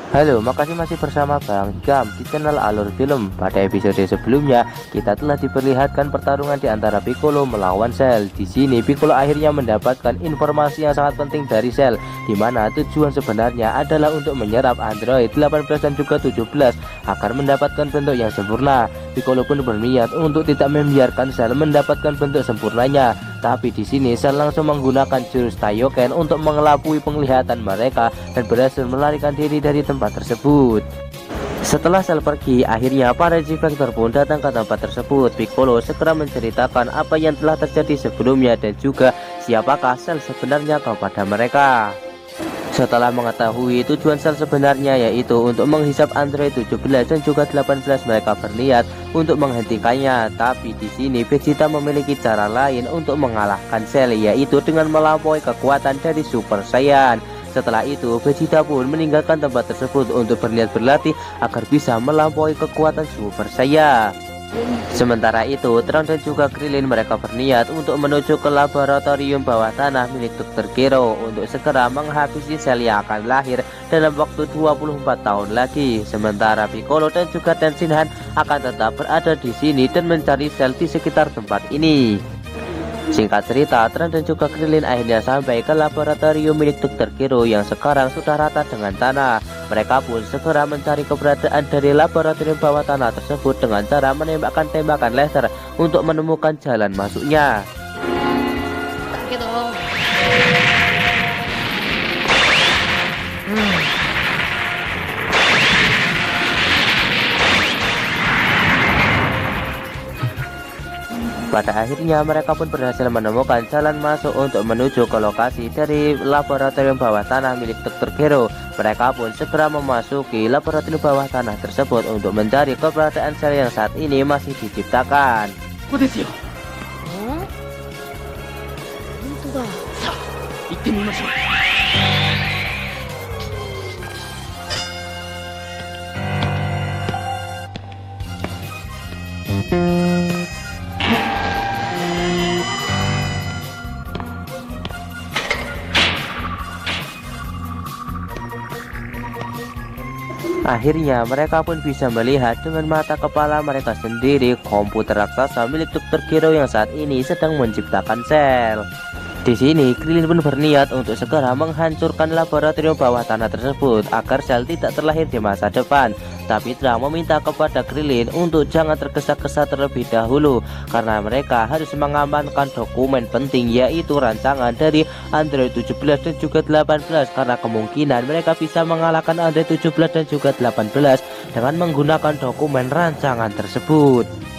Halo, makasih masih bersama Bang Gam di channel Alur Film. Pada episode sebelumnya, kita telah diperlihatkan pertarungan di antara Piccolo melawan Cell. Di sini, Piccolo akhirnya mendapatkan informasi yang sangat penting dari Cell, di mana tujuan sebenarnya adalah untuk menyerap Android 18 dan juga 17 agar mendapatkan bentuk yang sempurna. Piccolo pun berniat untuk tidak membiarkan Cell mendapatkan bentuk sempurnanya. Tapi di sini Cell langsung menggunakan jurus Taioken untuk mengelabui penglihatan mereka dan berhasil melarikan diri dari tempat tersebut. Setelah Cell pergi, akhirnya para G-Factor pun datang ke tempat tersebut. Piccolo segera menceritakan apa yang telah terjadi sebelumnya dan juga siapakah Cell sebenarnya kepada mereka. Setelah mengetahui tujuan Cell sebenarnya yaitu untuk menghisap Android 17 dan juga 18, mereka berniat untuk menghentikannya. Tapi di sini Vegeta memiliki cara lain untuk mengalahkan Cell, yaitu dengan melampaui kekuatan dari Super Saiyan. Setelah itu Vegeta pun meninggalkan tempat tersebut untuk berniat berlatih agar bisa melampaui kekuatan Super Saiyan. Sementara itu, Trunks dan juga Krillin mereka berniat untuk menuju ke laboratorium bawah tanah milik Dr. Gero untuk segera menghabisi Cell yang akan lahir dalam waktu 24 tahun lagi. Sementara Piccolo dan juga Tenshinhan akan tetap berada di sini dan mencari Cell di sekitar tempat ini. Singkat cerita, Trunks dan juga Krillin akhirnya sampai ke laboratorium milik Dr. Gero yang sekarang sudah rata dengan tanah. Mereka pun segera mencari keberadaan dari laboratorium bawah tanah tersebut dengan cara menembakkan tembakan laser untuk menemukan jalan masuknya. Pada akhirnya mereka pun berhasil menemukan jalan masuk untuk menuju ke lokasi dari laboratorium bawah tanah milik Dr. Gero. Mereka pun segera memasuki laboratorium bawah tanah tersebut untuk mencari keberadaan Cell yang saat ini masih diciptakan. Akhirnya mereka pun bisa melihat dengan mata kepala mereka sendiri komputer raksasa milik Dr. Gero yang saat ini sedang menciptakan Cell. Di sini Krillin pun berniat untuk segera menghancurkan laboratorium bawah tanah tersebut agar Cell tidak terlahir di masa depan. Tapi Trunks meminta kepada Krillin untuk jangan tergesa-gesa terlebih dahulu karena mereka harus mengamankan dokumen penting yaitu rancangan dari Android 17 dan juga 18 karena kemungkinan mereka bisa mengalahkan Android 17 dan juga 18 dengan menggunakan dokumen rancangan tersebut.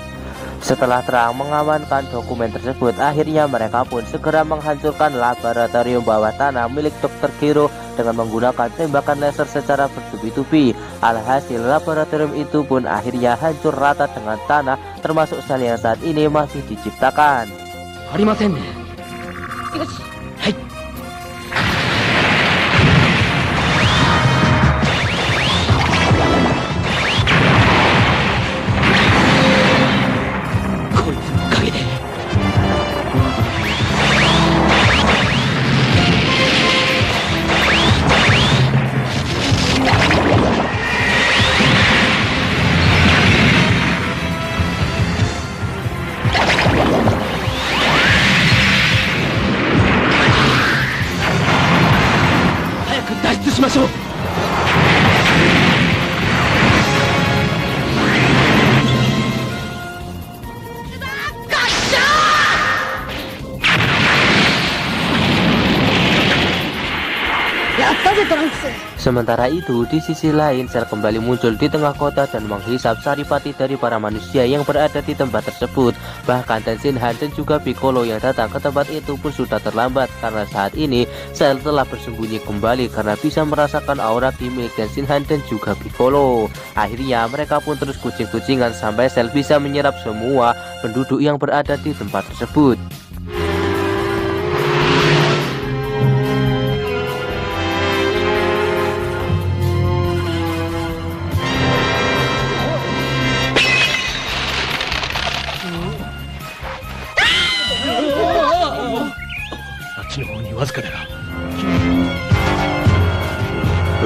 Setelah Trunks mengamankan dokumen tersebut, akhirnya mereka pun segera menghancurkan laboratorium bawah tanah milik Dr. Gero dengan menggunakan tembakan laser secara bertubi-tubi. Alhasil laboratorium itu pun akhirnya hancur rata dengan tanah, termasuk Cell yang saat ini masih diciptakan. Sementara itu, di sisi lain Cell kembali muncul di tengah kota dan menghisap saripati dari para manusia yang berada di tempat tersebut. Bahkan Tenshinhan dan juga Piccolo yang datang ke tempat itu pun sudah terlambat karena saat ini Cell telah bersembunyi kembali karena bisa merasakan aura ki milik Tenshinhan dan juga Piccolo. Akhirnya mereka pun terus kucing-kucingan sampai Cell bisa menyerap semua penduduk yang berada di tempat tersebut. あ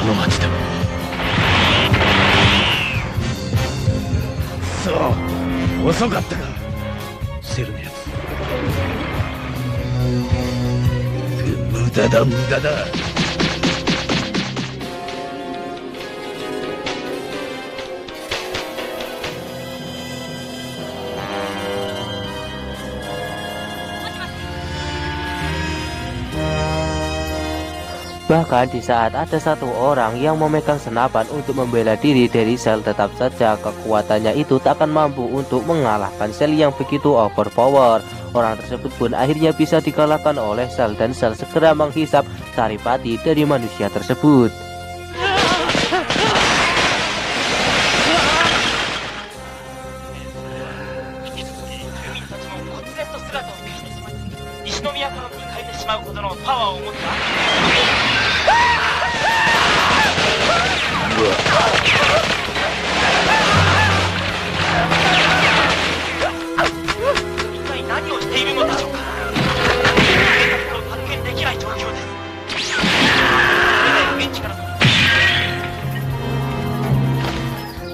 の町だ。そう、遅かったか、セルのやつ。無駄だ無駄だ。Bahkan di saat ada satu orang yang memegang senapan untuk membela diri dari sel, tetap saja kekuatannya itu tak akan mampu untuk mengalahkan sel yang begitu overpower. Orang tersebut pun akhirnya bisa dikalahkan oleh sel, dan sel segera menghisap saripati dari manusia tersebut.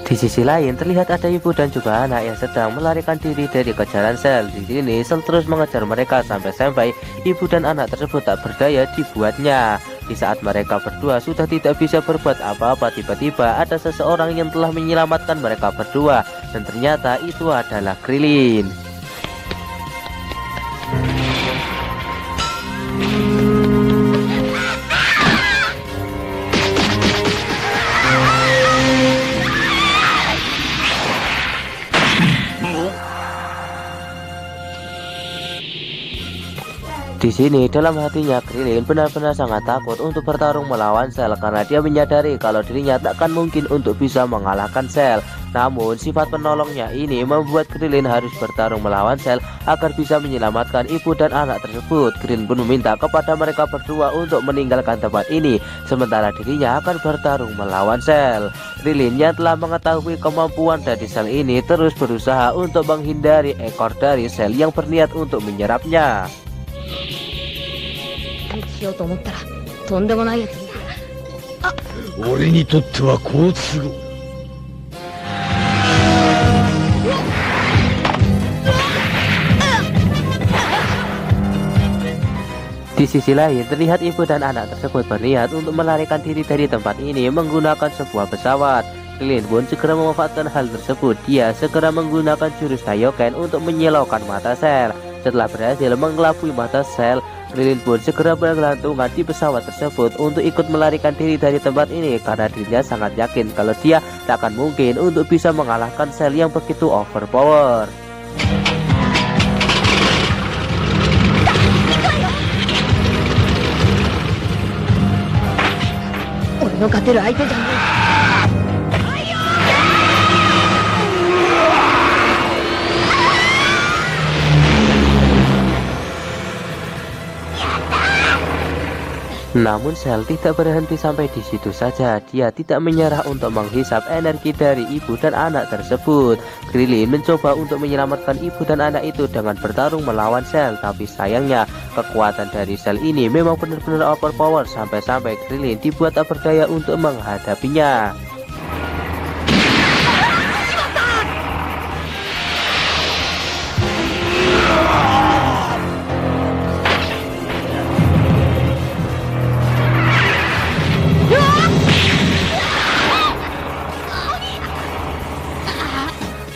Di sisi lain terlihat ada ibu dan juga anak yang sedang melarikan diri dari kejaran sel. Di sini sel terus mengejar mereka sampai ibu dan anak tersebut tak berdaya dibuatnya. Di saat mereka berdua sudah tidak bisa berbuat apa-apa, tiba-tiba ada seseorang yang telah menyelamatkan mereka berdua, dan ternyata itu adalah Krillin. Di sini dalam hatinya Krillin benar-benar sangat takut untuk bertarung melawan sel, karena dia menyadari kalau dirinya takkan mungkin untuk bisa mengalahkan sel. Namun sifat penolongnya ini membuat Krillin harus bertarung melawan sel agar bisa menyelamatkan ibu dan anak tersebut. Krillin pun meminta kepada mereka berdua untuk meninggalkan tempat ini, sementara dirinya akan bertarung melawan sel. Krillin yang telah mengetahui kemampuan dari sel ini terus berusaha untuk menghindari ekor dari sel yang berniat untuk menyerapnya. しようと思ったらとんでもないやつに。俺にとっては好都合。Di sisi lain terlihat ibu dan anak tersebut berniat untuk melarikan diri dari tempat ini menggunakan sebuah pesawat. Krillin pun segera memanfaatkan hal tersebut. Dia segera menggunakan jurus Kaioken untuk menyilaukan mata sel. Setelah berhasil mengelabui mata sel, Krillin pun segera bergelantungan di pesawat tersebut untuk ikut melarikan diri dari tempat ini, karena dirinya sangat yakin kalau dia tak akan mungkin untuk bisa mengalahkan sel yang begitu overpower. Namun sel tidak berhenti sampai di situ saja. Dia tidak menyerah untuk menghisap energi dari ibu dan anak tersebut. Krillin mencoba untuk menyelamatkan ibu dan anak itu dengan bertarung melawan sel, tapi sayangnya kekuatan dari sel ini memang benar-benar overpower sampai-sampai Krillin dibuat tak berdaya untuk menghadapinya.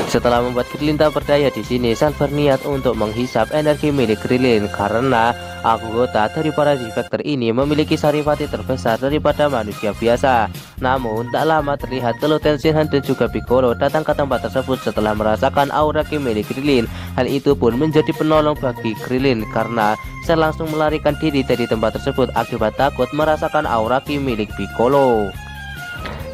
Setelah membuat Krillin tak berdaya di sini, sel berniat untuk menghisap energi milik Krillin, karena anggota dari para Z-Factor ini memiliki saripati terbesar daripada manusia biasa. Namun tak lama terlihat kalau Tenshinhan dan juga Piccolo datang ke tempat tersebut setelah merasakan aura ki milik Krillin. Hal itu pun menjadi penolong bagi Krillin, karena sel langsung melarikan diri dari tempat tersebut akibat takut merasakan aura ki milik Piccolo.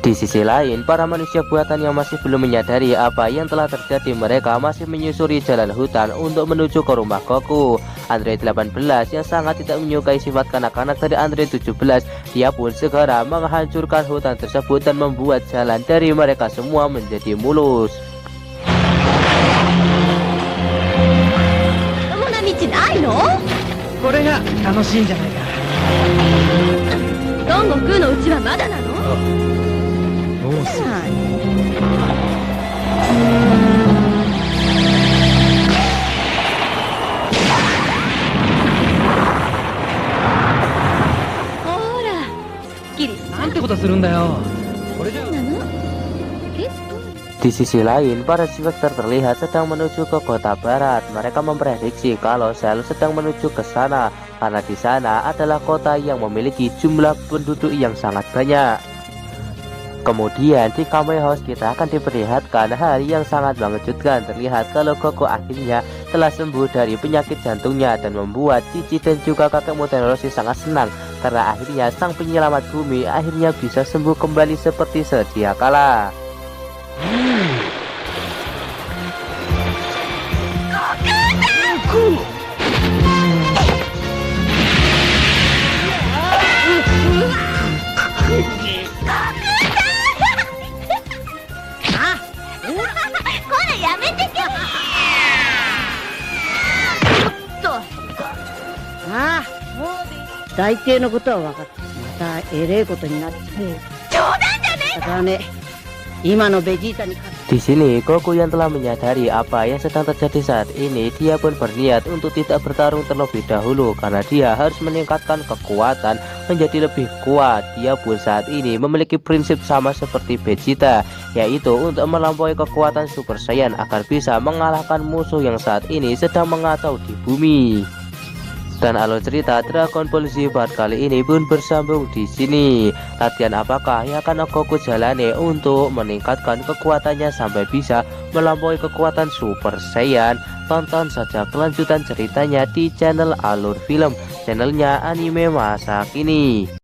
Di sisi lain, para manusia buatan yang masih belum menyadari apa yang telah terjadi, mereka masih menyusuri jalan hutan untuk menuju ke rumah Goku. Android 18 yang sangat tidak menyukai sifat kanak-kanak dari Android 17, dia pun segera menghancurkan hutan tersebut dan membuat jalan dari mereka semua menjadi mulus. 孫悟空のうちはまだなの？もうすぐ。はいほら、すっきりした。なんてことするんだよ。これじゃ。なの？Di sisi lain, para Spectre terlihat sedang menuju ke kota barat. Mereka memprediksi kalau Cell sedang menuju ke sana, karena di sana adalah kota yang memiliki jumlah penduduk yang sangat banyak. Kemudian di Kamui House kita akan diperlihatkan hal yang sangat mengejutkan. Terlihat kalau Goku akhirnya telah sembuh dari penyakit jantungnya dan membuat Cici dan juga kakek Roshi sangat senang karena akhirnya sang penyelamat bumi akhirnya bisa sembuh kembali seperti sedia kala. Ah, 大抵のことは分かった。またえれえことになって。冗談じゃねえ。だからね、今のベジータに勝つ。 Di sini Goku yang telah menyadari apa yang sedang terjadi saat ini, dia pun berniat untuk tidak bertarung terlebih dahulu karena dia harus meningkatkan kekuatan menjadi lebih kuat. Dia pun saat ini memiliki prinsip sama seperti Vegeta, yaitu untuk melampaui kekuatan Super Saiyan agar bisa mengalahkan musuh yang saat ini sedang mengacau di bumi. Dan alur cerita Dragon Ball Z part kali ini pun bersambung di sini. Latihan apakah yang akan Goku jalani untuk meningkatkan kekuatannya sampai bisa melampaui kekuatan Super Saiyan? Tonton saja kelanjutan ceritanya di channel Alur Film, channelnya anime masa kini.